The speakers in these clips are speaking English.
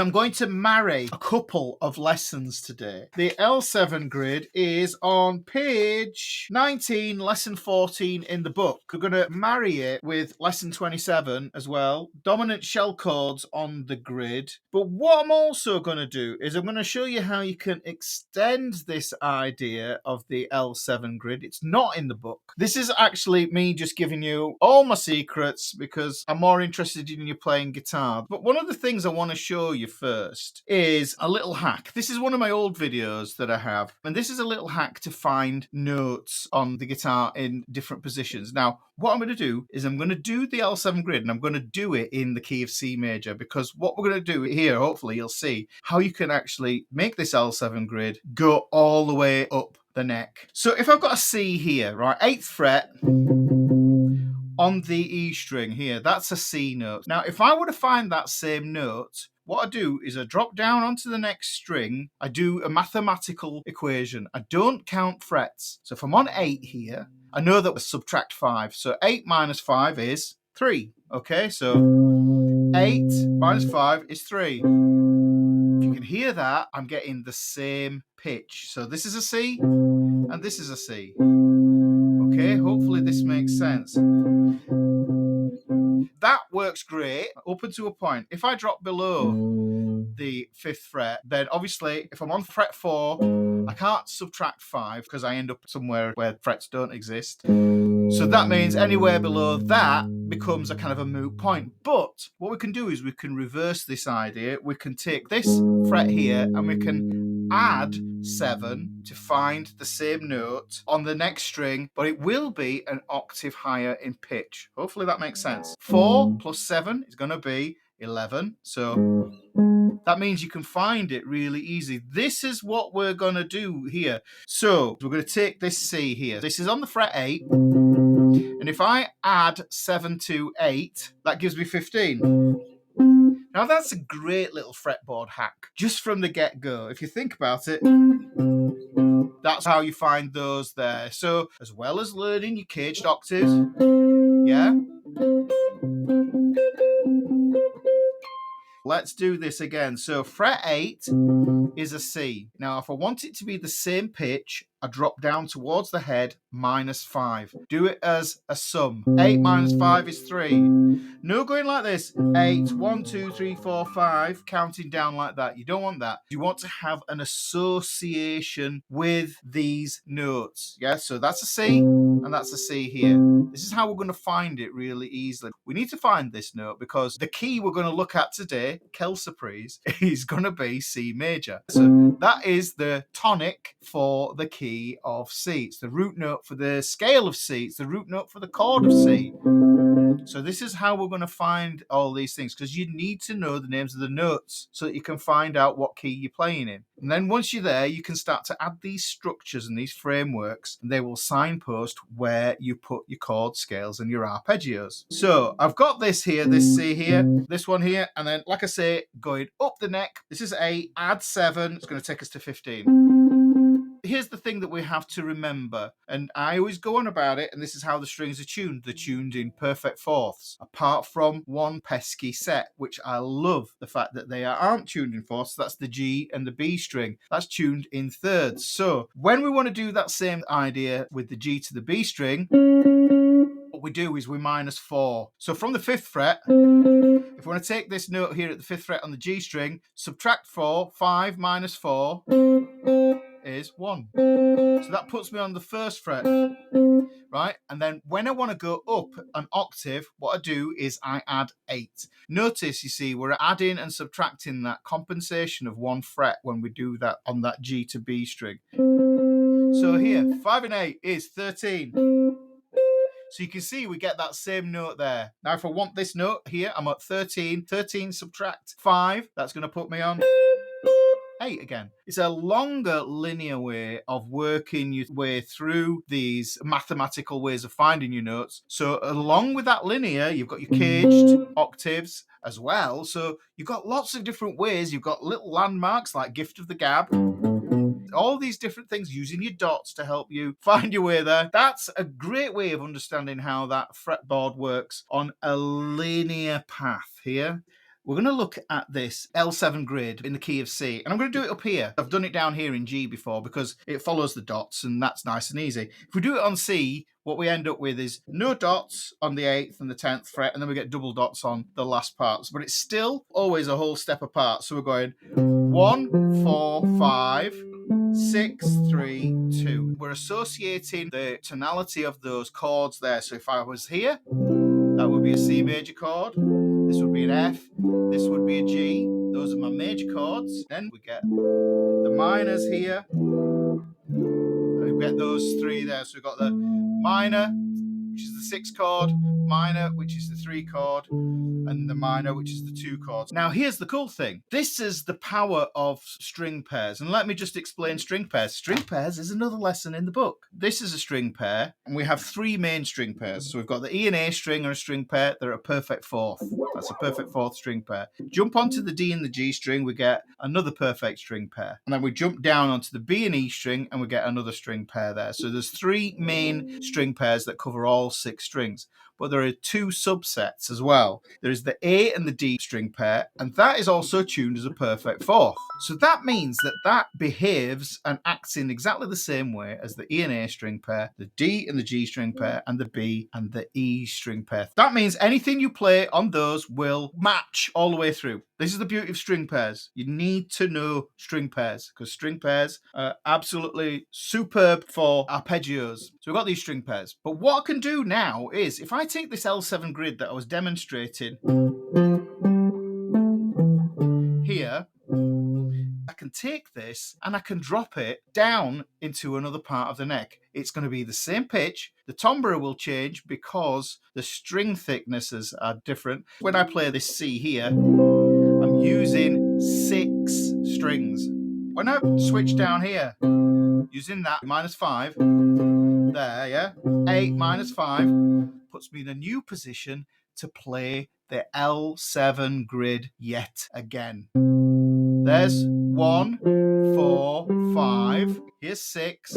I'm going to marry a couple of lessons today. The L7 grid is on page 19, lesson 14 in the book. We're going to marry it with lesson 27 as well. Dominant shell chords on the grid. But what I'm also going to do is I'm going to show you how you can extend this idea of the L7 grid. It's not in the book. This is actually me just giving you all my secrets because I'm more interested in you playing guitar. But one of the things I want to show you first is a little hack. This is one of my old videos that I have, and this is a little hack to find notes on the guitar in different positions. Now, what I'm going to do is I'm going to do the L7 grid, and I'm going to do it in the key of C major, because what we're going to do here, hopefully you'll see how you can actually make this L7 grid go all the way up the neck. So if I've got a C here, right, 8th fret on the E string here, that's a C note. Now, if I were to find that same note, what I do is I drop down onto the next string, I do a mathematical equation. I don't count frets. So if I'm on 8 here, I know that we subtract 5. So 8 minus 5 is 3. Okay, so 8 minus 5 is 3. If you can hear that, I'm getting the same pitch. So this is a C, and this is a C. Okay, hopefully this makes sense. That works great up until a point. If I drop below the 5th fret, then obviously if I'm on fret 4, I can't subtract 5 because I end up somewhere where frets don't exist. So that means anywhere below that becomes a kind of a moot point. But what we can do is we can reverse this idea. We can take this fret here and we can add 7 to find the same note on the next string, but it will be an octave higher in pitch. Hopefully that makes sense. 4 plus 7 is going to be 11. So that means you can find it really easy. This is what we're going to do here. So we're going to take this C here. This is on the fret 8. And if I add 7 to 8, that gives me 15. Now that's a great little fretboard hack, just from the get-go. If you think about it, that's how you find those there. So as well as learning your caged octaves, yeah, let's do this again. So fret 8 is a C. Now if I want it to be the same pitch, I drop down towards the head, minus 5. Do it as a sum. 8 minus 5 is 3. No going like this. 8, 1, 2, 3, 4, 5, counting down like that. You don't want that. You want to have an association with these notes. Yeah, so that's a C, and that's a C here. This is how we're going to find it really easily. We need to find this note because the key we're going to look at today, Kel Surprise, is going to be C major. So that is the tonic for the key of C. It's the root note for the scale of C. It's the root note for the chord of C. So this is how we're going to find all these things, because you need to know the names of the notes so that you can find out what key you're playing in. And then once you're there, you can start to add these structures and these frameworks, and they will signpost where you put your chord scales and your arpeggios. So I've got this here, this C here, this one here, and then, like I say, going up the neck, this is 8, add 7, it's going to take us to 15. Here's the thing that we have to remember, and I always go on about it, and this is how the strings are tuned. They're tuned in perfect fourths, apart from one pesky set, which I love the fact that they aren't tuned in fourths. That's the G and the B string. That's tuned in thirds. So when we want to do that same idea with the G to the B string, what we do is we minus 4. So from the 5th fret, if we want to take this note here at the 5th fret on the G string, subtract 4, 5 minus 4 is 1. So that puts me on the 1st fret, right? And then when I want to go up an octave, what I do is I add 8. Notice, you see, we're adding and subtracting that compensation of 1 fret when we do that on that G to B string. So here, 5 and 8 is 13. So you can see we get that same note there. Now, if I want this note here, I'm at 13. 13 subtract 5, that's going to put me on 8 again. It's a longer linear way of working your way through these mathematical ways of finding your notes. So along with that linear, you've got your caged octaves as well. So you've got lots of different ways. You've got little landmarks like Gift of the Gab. All these different things, using your dots to help you find your way there. That's a great way of understanding how that fretboard works on a linear path here. we're going to look at this L7 grid in the key of C. And I'm going to do it up here. I've done it down here in G before because it follows the dots and that's nice and easy. If we do it on C, what we end up with is no dots on the 8th and the 10th fret, and then we get double dots on the last parts. But it's still always a whole step apart. So we're going 1, 4, 5, 6, 3, 2. We're associating the tonality of those chords there. So if I was here, that would be a C major chord. This would be an F. This would be a G. Those are my major chords. Then we get the minors here. And we get those three there. So we've got the minor, which is the 6 chord, minor, which is the 3 chord, and the minor, which is the 2 chords. Now, here's the cool thing. This is the power of string pairs. And let me just explain string pairs. String pairs is another lesson in the book. This is a string pair, and we have 3 main string pairs. So we've got the E and A string are a string pair. They're a perfect 4th. That's a perfect 4th string pair. Jump onto the D and the G string, we get another perfect string pair. And then we jump down onto the B and E string, and we get another string pair there. So there's 3 main string pairs that cover all 6 strings. But there are 2 subsets as well. There is the A and the D string pair, and that is also tuned as a perfect 4th. So that means that behaves and acts in exactly the same way as the E and A string pair, the D and the G string pair, and the B and the E string pair. That means anything you play on those will match all the way through. This is the beauty of string pairs. You need to know string pairs because string pairs are absolutely superb for arpeggios. So we've got these string pairs. But what I can do now is if I take this L7 grid that I was demonstrating here, I can take this and I can drop it down into another part of the neck. It's going to be the same pitch. The timbre will change because the string thicknesses are different. When I play this C here, I'm using 6 strings. When I switch down here, using that -5, there, yeah, 8 -5, puts me in a new position to play the L7 grid yet again. There's 1, 4, 5. Here's 6,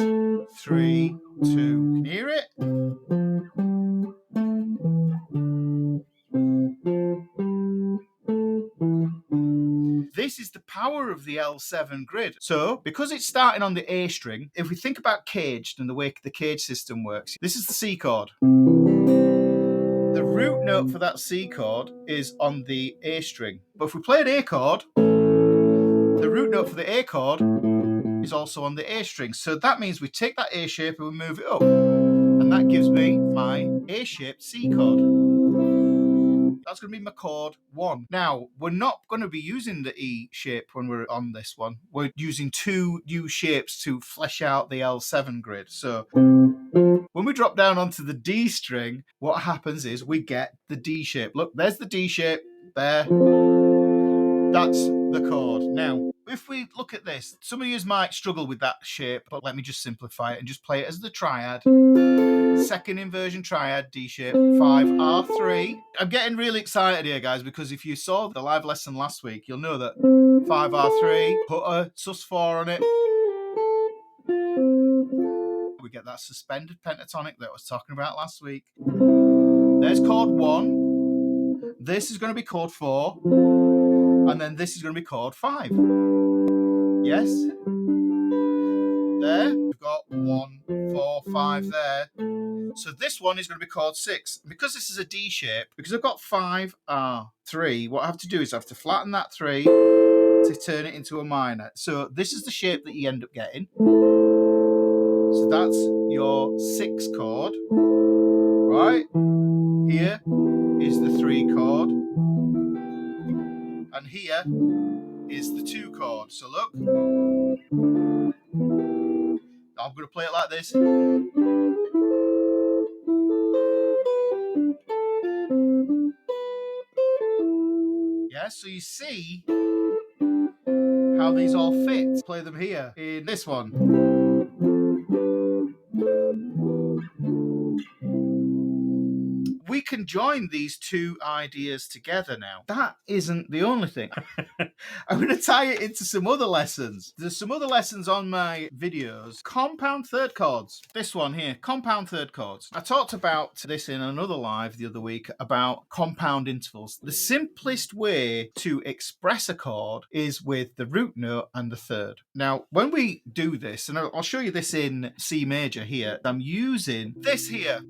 3, 2. Can you hear it? This is the power of the L7 grid. So, because it's starting on the A string, if we think about caged and the way the cage system works, this is the C chord. The root note for that C chord is on the A string. But if we play an A chord, the root note for the A chord is also on the A string. So that means we take that A shape and we move it up. And that gives me my A-shaped C chord. That's going to be my chord 1. Now, we're not going to be using the E shape when we're on this one. We're using 2 new shapes to flesh out the L7 grid. So when we drop down onto the D string, what happens is we get the D shape. Look, there's the D shape. There. That's the chord. Now, if we look at this, some of you might struggle with that shape, but let me just simplify it and just play it as the triad. Second inversion triad, D shape, 5R3. I'm getting really excited here, guys, because if you saw the live lesson last week, you'll know that 5R3, put a sus4 on it. We get that suspended pentatonic that I was talking about last week. There's chord 1. This is going to be chord 4. And then this is going to be chord 5. Yes? There. We've got 1, 4, 5 there. So this one is going to be chord 6. Because this is a D shape, because I've got 5R3, what I have to do is I have to flatten that 3 to turn it into a minor. So this is the shape that you end up getting. So that's your 6 chord. Right? Here is the 3 chord. And here is the 2 chord. So look. I'm going to play it like this. Yeah, so you see how these all fit. Play them here in this one. We can join these two ideas together now. That isn't the only thing. I'm going to tie it into some other lessons. There's some other lessons on my videos. Compound third chords. This one here, compound third chords. I talked about this in another live the other week about compound intervals. The simplest way to express a chord is with the root note and the third. Now, when we do this, and I'll show you this in C major here, I'm using this here.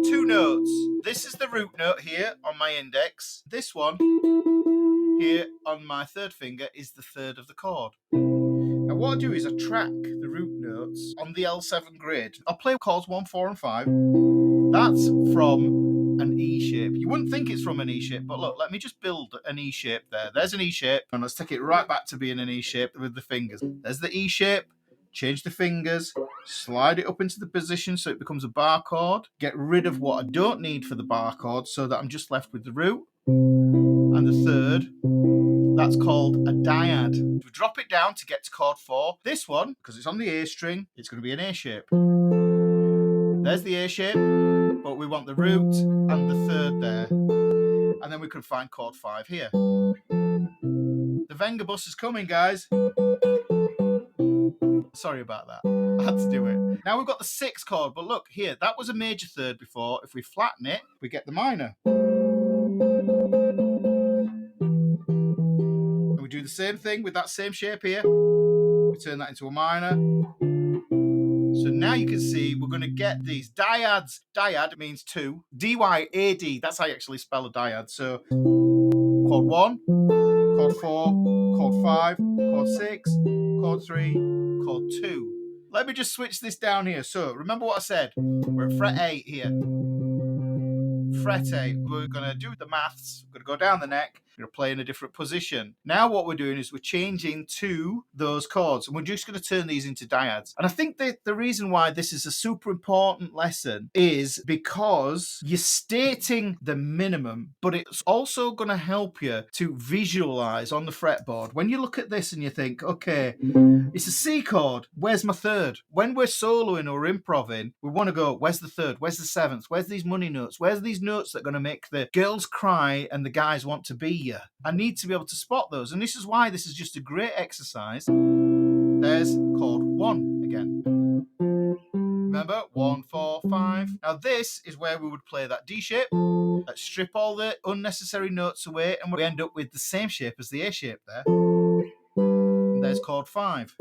Two notes. This is the root note here on my index. This one here on my third finger is the third of the chord. Now what I do is I track the root notes on the L7 grid. I'll play chords 1, 4 and 5. That's from an E shape. You wouldn't think it's from an E shape, but look, let me just build an E shape there. There's an E shape, and let's take it right back to being an E shape with the fingers. There's the E shape. Change the fingers, slide it up into the position so it becomes a bar chord. Get rid of what I don't need for the bar chord so that I'm just left with the root and the third. That's called a dyad. We drop it down to get to chord 4. This one, because it's on the A string, it's going to be an A shape. There's the A shape, but we want the root and the third there. And then we can find chord 5 here. The Venga bus is coming, guys. Sorry about that. I had to do it. Now we've got the 6th chord, but look here, that was a major third before. If we flatten it, we get the minor. And we do the same thing with that same shape here. We turn that into a minor. So now you can see we're going to get these dyads. Dyad means 2. D-Y-A-D, that's how you actually spell a dyad. So chord 1, chord 4, chord 5, chord 6, chord 3, chord 2. Let me just switch this down here. So remember what I said. We're at fret 8 here. Fret 8. We're going to do the maths. We're going to go down the neck. We're going to play in a different position. Now what we're doing is we're changing to those chords, and we're just going to turn these into dyads. And I think that the reason why this is a super important lesson is because you're stating the minimum, but it's also going to help you to visualize on the fretboard. When you look at this and you think, okay, it's a C chord, where's my third? When we're soloing or improving, we want to go, where's the third? Where's the 7th? Where's these money notes? Where's these notes that are going to make the girls cry and the guys want to be you? I need to be able to spot those. And this is why this is just a great exercise. There's chord 1 again. Remember, 1, 4, 5. Now this is where we would play that D shape. Let's strip all the unnecessary notes away, and we end up with the same shape as the A shape there. And there's chord 5.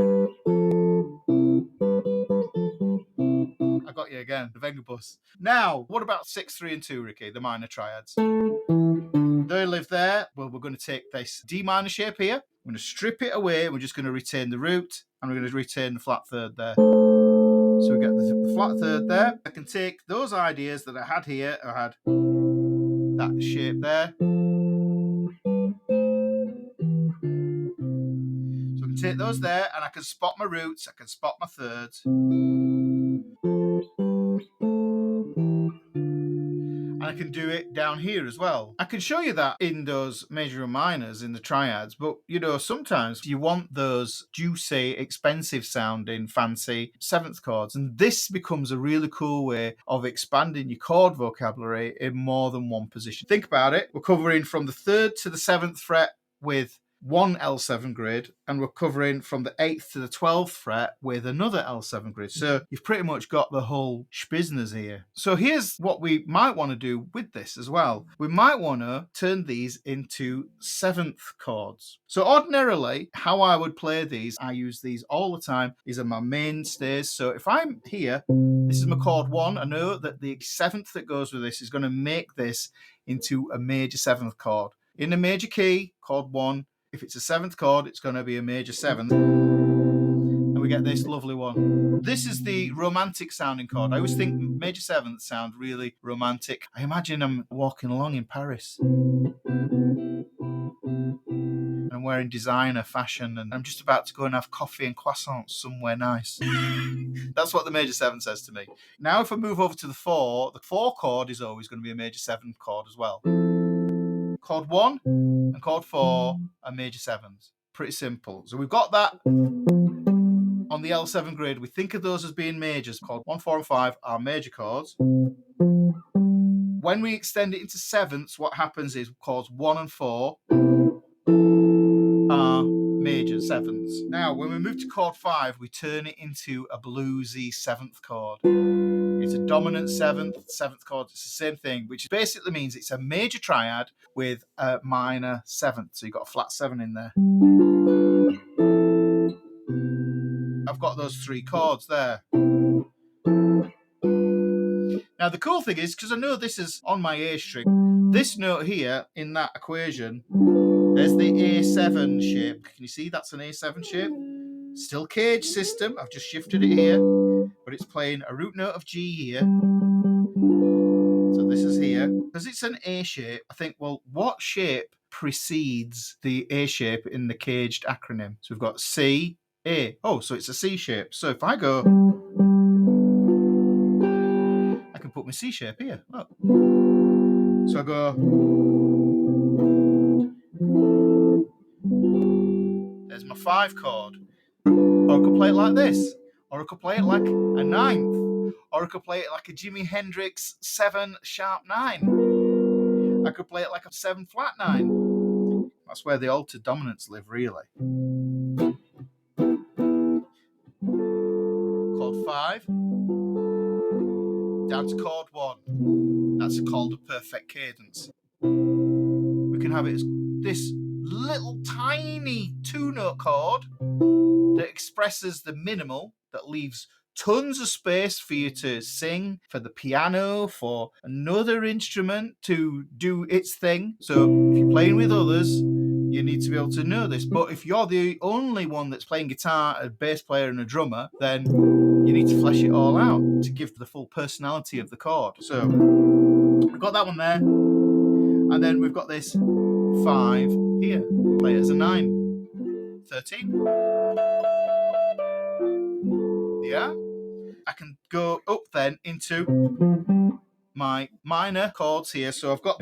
I got you again, the Venga bus. Now, what about 6, 3 and 2, Ricky, the minor triads? They live there. Well, we're going to take this D minor shape here. We're going to strip it away. We're just going to retain the root, and we're going to retain the flat third there. So we get the flat third there. I can take those ideas that I had here. I had that shape there. So I can take those there, and I can spot my roots. I can spot my thirds. And I can do it down here as well. I can show you that in those major and minors in the triads, but you know, sometimes you want those juicy, expensive sounding, fancy 7th chords, and this becomes a really cool way of expanding your chord vocabulary in more than one position. Think about it. We're covering from the 3rd to the 7th fret with one L7 grid, and we're covering from the 8th to the 12th fret with another L7 grid. So you've pretty much got the whole schbizners here. So here's what we might want to do with this as well. We might want to turn these into 7th chords. So ordinarily, how I would play these, I use these all the time. These are my mainstays. So if I'm here, this is my chord 1. I know that the 7th that goes with this is going to make this into a major 7th chord. In a major key, chord 1, if it's a 7th chord, it's going to be a major 7th. And we get this lovely one. This is the romantic sounding chord. I always think major 7th sound really romantic. I imagine I'm walking along in Paris. And I'm wearing designer fashion, and I'm just about to go and have coffee and croissants somewhere nice. That's what the major 7 says to me. Now if I move over to the 4 chord is always going to be a major 7 chord as well. Chord 1 and chord 4 are major 7s. Pretty simple. So we've got that on the L7 grid. We think of those as being majors. Chord 1, 4 and 5 are major chords. 1, when we extend it into sevenths, what happens is chords 1 and 4 are major sevenths. Now, when we move to chord 5, we turn it into a bluesy seventh chord. It's a dominant seventh chord. It's the same thing, which basically means it's a major triad with a minor seventh. So you've got a flat 7 in there. I've got those 3 chords there. Now, the cool thing is, because I know this is on my A string, this note here in that equation, there's the A7 shape. Can you see that's an A7 shape? Still cage system. I've just shifted it here, but it's playing a root note of G here. So this is here. Because it's an A shape, I think, well, what shape precedes the A shape in the caged acronym? So we've got C, A. Oh, so it's a C shape. So if I go, I can put my C shape here. Look. So I go, there's my 5 chord. Or I could play it like this. Or I could play it like a 9th. Or I could play it like a Jimi Hendrix 7 sharp 9. I could play it like a 7 flat 9. That's where the altered dominants live, really. Chord 5. Down to chord 1. That's called a perfect cadence. We can have it as this little tiny 2-note chord that expresses the minimal, that leaves tons of space for you to sing, for the piano, for another instrument to do its thing. So if you're playing with others, you need to be able to know this. But if you're the only one that's playing guitar, a bass player and a drummer, then you need to flesh it all out to give the full personality of the chord. So we've got that one there. And then we've got this 5 here. Play it as a 9. 13. Yeah? I can go up then into my minor chords here. So I've got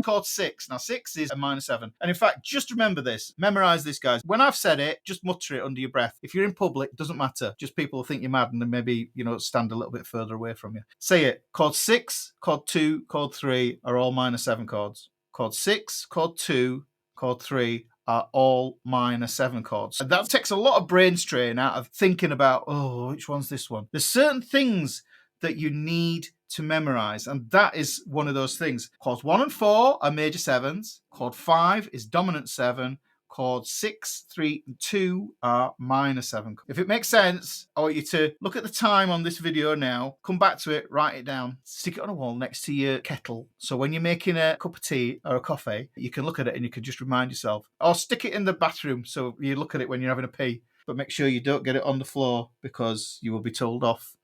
chord 6. Now 6 is a minor 7. And in fact, just remember this. Memorize this, guys. When I've said it, just mutter it under your breath. If you're in public, it doesn't matter. Just people will think you're mad and then maybe, stand a little bit further away from you. Say it. Chord 6, chord 2, chord 3 are all minor 7 chords. Chord 6, chord 2, chord 3 are all minor 7 chords. And that takes a lot of brain strain out of thinking about, which one's this one? There's certain things that you need to memorize, and that is one of those things. Chords 1 and 4 are major 7s. Chord 5 is dominant 7. Chords 6, 3, and 2 are minor 7. If it makes sense, I want you to look at the time on this video now, come back to it, write it down, stick it on a wall next to your kettle. So when you're making a cup of tea or a coffee, you can look at it and you can just remind yourself. Or stick it in the bathroom so you look at it when you're having a pee. But make sure you don't get it on the floor because you will be told off.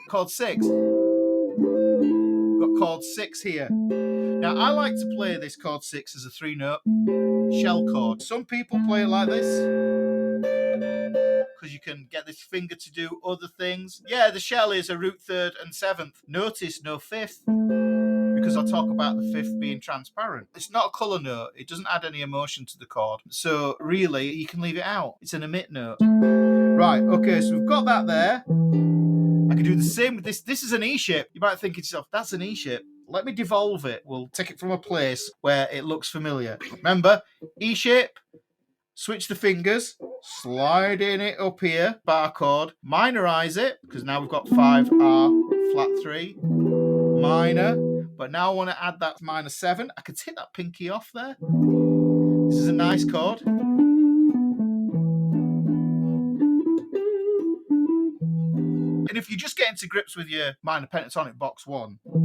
Chord 6. Got chord 6 here. Now, I like to play this chord 6 as a 3-note shell chord. Some people play it like this because you can get this finger to do other things. Yeah, the shell is a root 3rd and 7th. Notice no 5th because I'll talk about the 5th being transparent. It's not a colour note. It doesn't add any emotion to the chord. So really, you can leave it out. It's an emit note. Right, okay, so we've got that there. I can do the same with this. This is an E shape. You might think to yourself, that's an E shape. Let me devolve it. We'll take it from a place where it looks familiar. Remember, E shape, switch the fingers, sliding it up here, bar chord, minorize it, because now we've got 5R, flat 3, minor. But now I want to add that minor 7. I could take that pinky off there. This is a nice chord. And if you just get into grips with your minor pentatonic box 1, you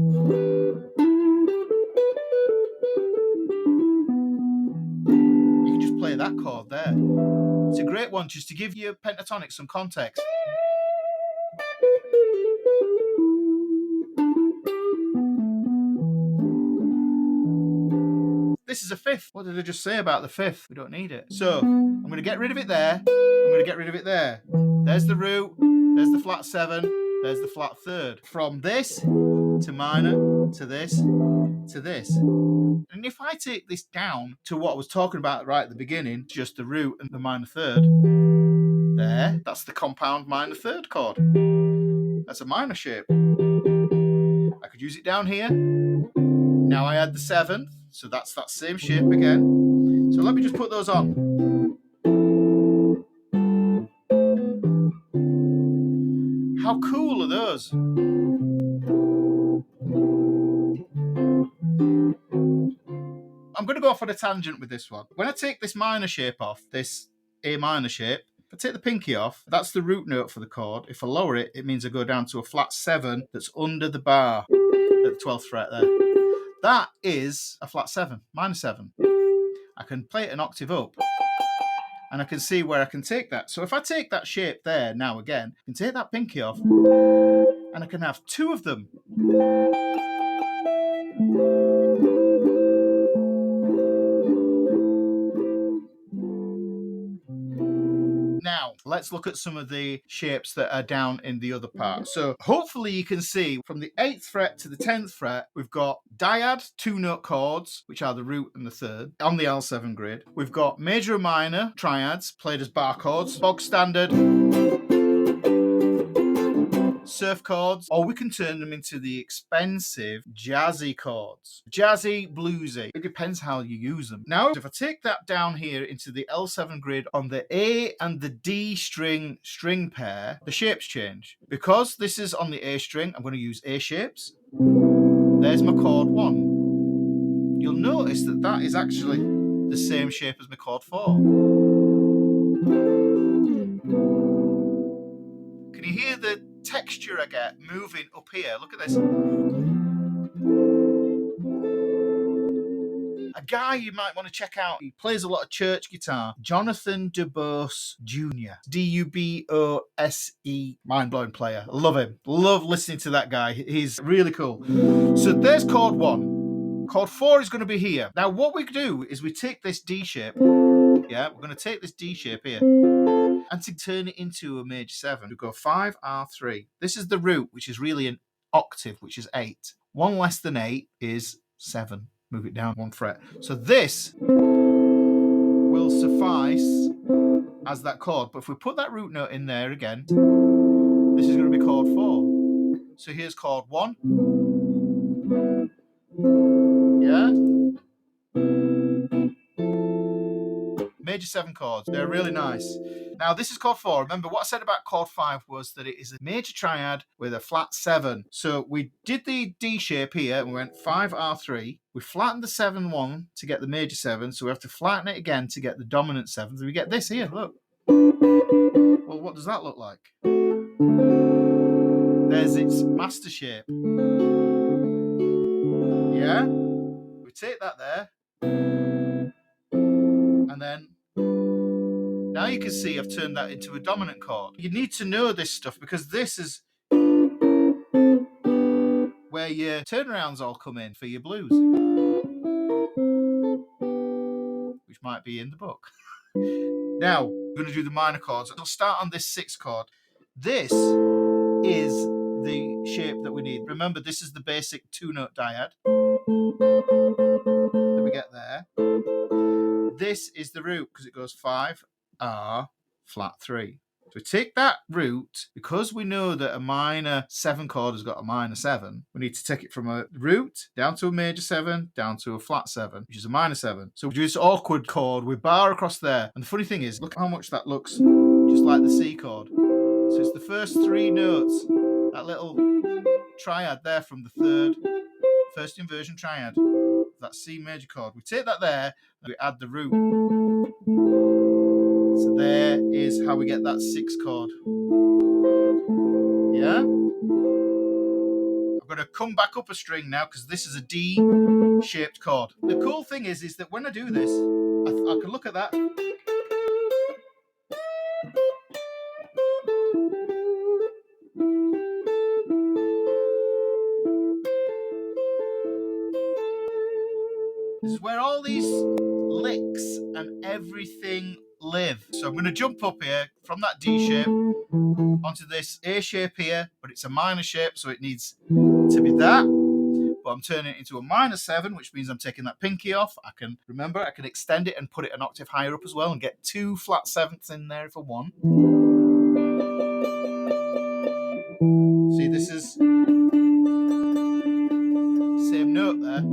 can just play that chord there. It's a great one just to give your pentatonic some context. This is a 5th. What did I just say about the 5th? We don't need it. So I'm going to get rid of it there. I'm going to get rid of it there. There's the root. There's the flat 7. There's the flat 3rd. From this to minor to this to this. And if I take this down to what I was talking about right at the beginning, just the root and the minor 3rd, there, that's the compound minor 3rd chord. That's a minor shape. I could use it down here. Now I add the 7th, so that's that same shape again. So let me just put those on. How cool are those? I'm going to go off on a tangent with this one. When I take this minor shape off, this A minor shape, if I take the pinky off, that's the root note for the chord. If I lower it, it means I go down to a flat 7 that's under the bar at the 12th fret there. That is a flat 7, minor 7. I can play it an octave up, and I can see where I can take that. So if I take that shape there now again, I can take that pinky off, and I can have 2 of them. Now, let's look at some of the shapes that are down in the other part. So hopefully you can see from the 8th fret to the 10th fret, we've got dyad 2-note chords, which are the root and the third, on the L7 grid. We've got major and minor triads, played as bar chords, bog standard, surf chords, or we can turn them into the expensive jazzy chords. Jazzy, bluesy. It depends how you use them. Now, if I take that down here into the L7 grid on the A and the D string pair, the shapes change. Because this is on the A string, I'm going to use A shapes. There's my chord 1. You'll notice that that is actually the same shape as my chord 4. Can you hear the texture I get moving up here? Look at this. A guy you might want to check out, he plays a lot of church guitar, Jonathan DuBose Jr. D-U-B-O-S-E, mind-blowing player. Love him. Love listening to that guy. He's really cool. So there's chord 1. Chord 4 is going to be here. Now what we do is we take this D shape. Yeah, we're going to take this D shape here. And to turn it into a major 7, we go 5, R3. This is the root, which is really an octave, which is 8. 1 less than 8 is 7. Move it down 1 fret. So this will suffice as that chord. But if we put that root note in there again, this is going to be chord 4. So here's chord 1. Yeah? Major 7 chords. They're really nice. Now this is chord 4. Remember what I said about chord 5 was that it is a major triad with a flat 7. So we did the D shape here and we went 5 R3. We flattened the 7 1 to get the major 7. So we have to flatten it again to get the dominant 7. So we get this here. Look. Well, what does that look like? There's its master shape. Yeah? We take that there. And then now you can see I've turned that into a dominant chord. You need to know this stuff because this is where your turnarounds all come in for your blues, which might be in the book. Now, we're going to do the minor chords. I'll start on this 6th chord. This is the shape that we need. Remember, this is the basic 2-note dyad that we get there. This is the root because it goes 5, R, flat 3. So we take that root, because we know that a minor 7 chord has got a minor 7, we need to take it from a root down to a major 7, down to a flat 7, which is a minor 7. So we do this awkward chord with bar across there. And the funny thing is, look how much that looks just like the C chord. So it's the first 3 notes, that little triad there from the first inversion triad, that C major chord. We take that there, and we add the root. So there is how we get that 6 chord. Yeah? I'm going to come back up a string now because this is a D-shaped chord. The cool thing is that when I do this, I can look at that. This is where all these licks and everything live. So I'm going to jump up here from that D shape onto this A shape here, but it's a minor shape, so it needs to be that. But I'm turning it into a minor 7, which means I'm taking that pinky off. I can extend it and put it an octave higher up as well and get 2 flat 7ths in there if I want. See, this is same note there.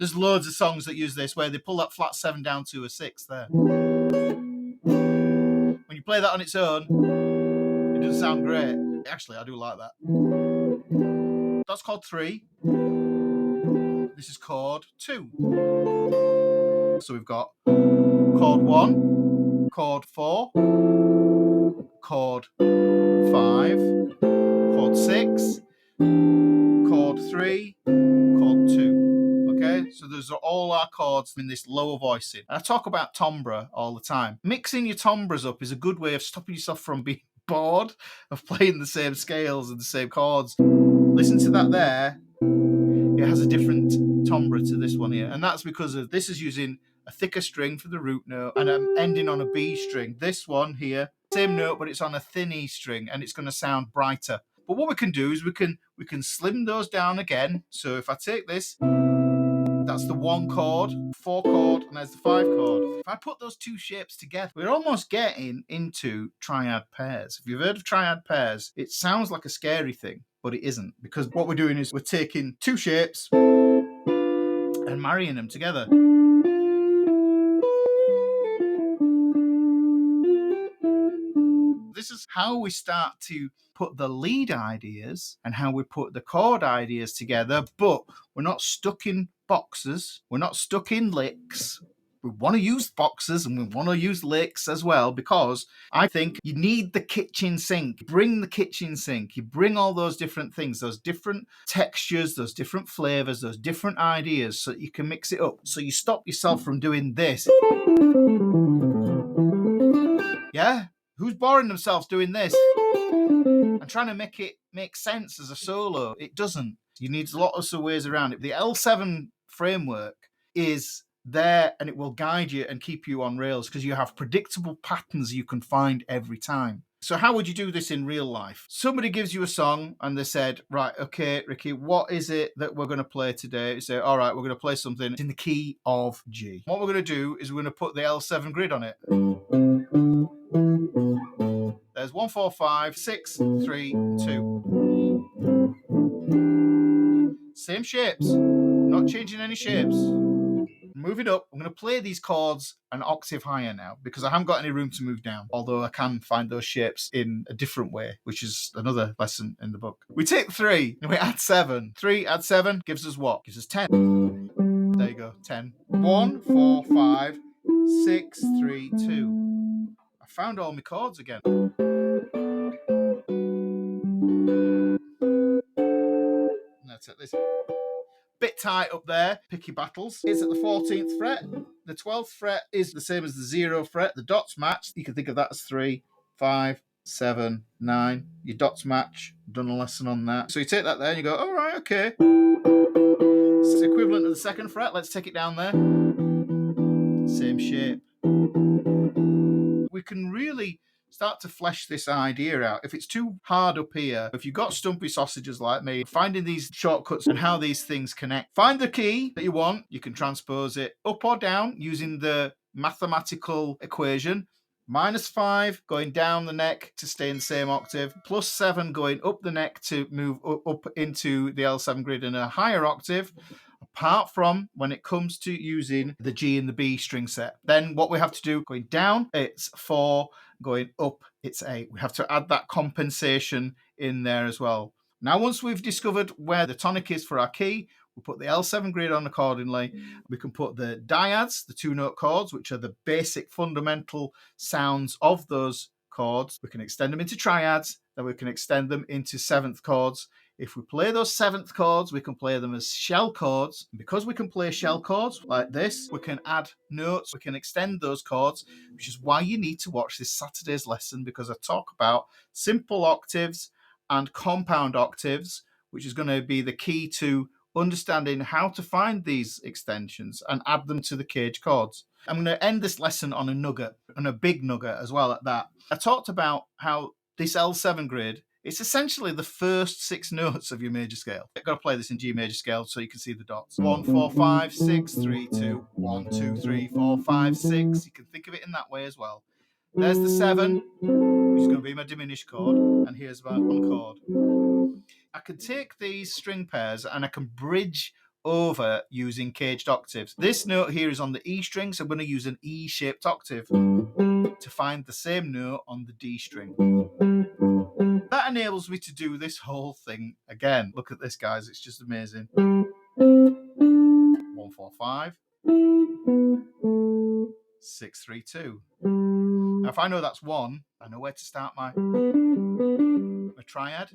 There's loads of songs that use this where they pull that flat 7 down to a 6 there. When you play that on its own, it doesn't sound great. Actually, I do like that. That's chord 3. This is chord 2. So we've got chord 1, chord 4, chord 5, chord 6, chord 3, chord 2. Okay, so those are all our chords in this lower voicing. And I talk about timbre all the time. Mixing your timbres up is a good way of stopping yourself from being bored of playing the same scales and the same chords. Listen to that there. It has a different timbre to this one here, and that's because of this is using a thicker string for the root note and I'm ending on a B string. This one here, same note, but it's on a thin E string and it's going to sound brighter. But what we can do is we can slim those down again. So if I take this, that's the 1 chord, 4 chord, and there's the 5 chord. If I put those two shapes together, we're almost getting into triad pairs. If you've heard of triad pairs, it sounds like a scary thing, but it isn't, because what we're doing is we're taking two shapes and marrying them together. This is how we start to put the lead ideas and how we put the chord ideas together, but we're not stuck in boxes. We're not stuck in licks. We want to use boxes and we want to use licks as well, because I think you need the kitchen sink. Bring the kitchen sink. You bring all those different things, those different textures, those different flavors, those different ideas, so that you can mix it up. So you stop yourself from doing this. Yeah? Who's boring themselves doing this? I'm trying to make it make sense as a solo. It doesn't. You need lots of ways around it. The L7 framework is there and it will guide you and keep you on rails because you have predictable patterns you can find every time. So how would you do this in real life? Somebody gives you a song and they said, right, okay, Ricky, what is it that we're going to play today? You say, all right, we're going to play something in the key of G. What we're going to do is we're going to put the L7 grid on it. There's 1, 4, 5, 6, 3, 2. Same shapes, not changing any shapes. Moving up, I'm going to play these chords an octave higher now because I haven't got any room to move down, although I can find those shapes in a different way, which is another lesson in the book. We take 3 and we add 7. 3 add 7 gives us what? Gives us 10. There you go, 10. 1, 4, 5, 6, 3, 2. I found all my chords again. That's it. This bit tight up there. Pick your battles. It's at the 14th fret. The 12th fret is the same as the 0 fret. The dots match. You can think of that as 3, 5, 7, 9. Your dots match. Done a lesson on that. So you take that there and you go, all right, okay. It's equivalent to the 2nd fret. Let's take it down there. Same shape. We can really start to flesh this idea out. If it's too hard up here, if you've got stumpy sausages like me, finding these shortcuts and how these things connect. Find the key that you want. You can transpose it up or down using the mathematical equation. -5 going down the neck to stay in the same octave, +7 going up the neck to move up into the L7 grid in a higher octave, apart from when it comes to using the G and the B string set. Then what we have to do, going down, it's 4, going up, it's 8. We have to add that compensation in there as well. Now, once we've discovered where the tonic is for our key, we'll put the L7 grid on accordingly. We can put the dyads, the 2-note chords, which are the basic fundamental sounds of those chords. We can extend them into triads, then we can extend them into 7th chords. If we play those 7th chords, we can play them as shell chords. And because we can play shell chords like this, we can add notes, we can extend those chords, which is why you need to watch this Saturday's lesson, because I talk about simple octaves and compound octaves, which is going to be the key to understanding how to find these extensions and add them to the cage chords. I'm going to end this lesson on a nugget, and a big nugget as well at that. I talked about how this L7 grid, it's essentially the first 6 notes of your major scale. I've got to play this in G major scale so you can see the dots. 1, 4, 5, 6, 3, 2. 1, 2, 3, 4, 5, 6. You can think of it in that way as well. There's the 7, which is going to be my diminished chord, and here's my 1 chord. I can take these string pairs and I can bridge over using caged octaves. This note here is on the E string, so I'm going to use an E-shaped octave to find the same note on the D string. That enables me to do this whole thing again. Look at this, guys. It's just amazing. 1, 4, 5. 6, 3, 2. Now, if I know that's 1, I know where to start my triad.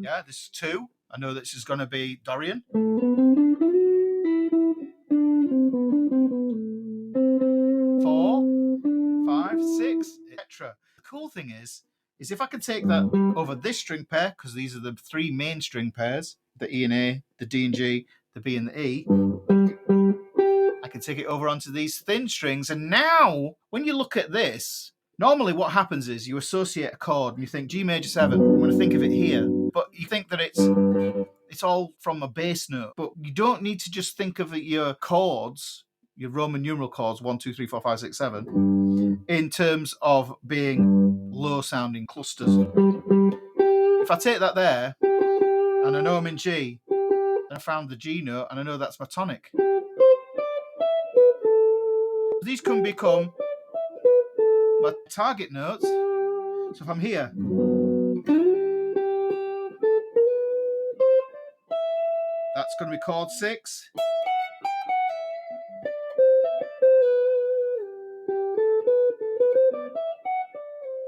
Yeah, this is 2. I know this is going to be Dorian. 4, 5, 6, etc. The cool thing is if I can take that over this string pair, because these are the 3 main string pairs, the E and A, the D and G, the B and the E, I can take it over onto these thin strings. And now, when you look at this, normally what happens is you associate a chord and you think G major 7, I'm going to think of it here. But you think that it's all from a bass note. But you don't need to just think of your chords, your Roman numeral chords, 1, 2, 3, 4, 5, 6, 7, in terms of being low sounding clusters. If I take that there, and I know I'm in G, and I found the G note, and I know that's my tonic, these can become my target notes. So if I'm here, that's going to be chord 6.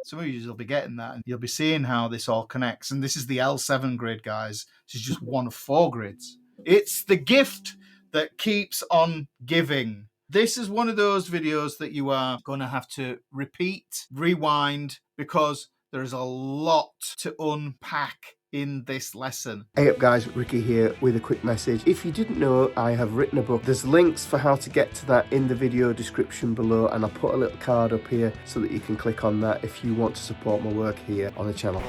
Some of you will be getting that, and you'll be seeing how this all connects. And this is the L7 grid, guys. This is just one of 4 grids. It's the gift that keeps on giving. This is one of those videos that you are going to have to repeat, rewind, because there is a lot to unpack in this lesson. Hey up guys, Ricky here with a quick message. If you didn't know, I have written a book. There's links for how to get to that in the video description below, and I'll put a little card up here so that you can click on that if you want to support my work here on the channel.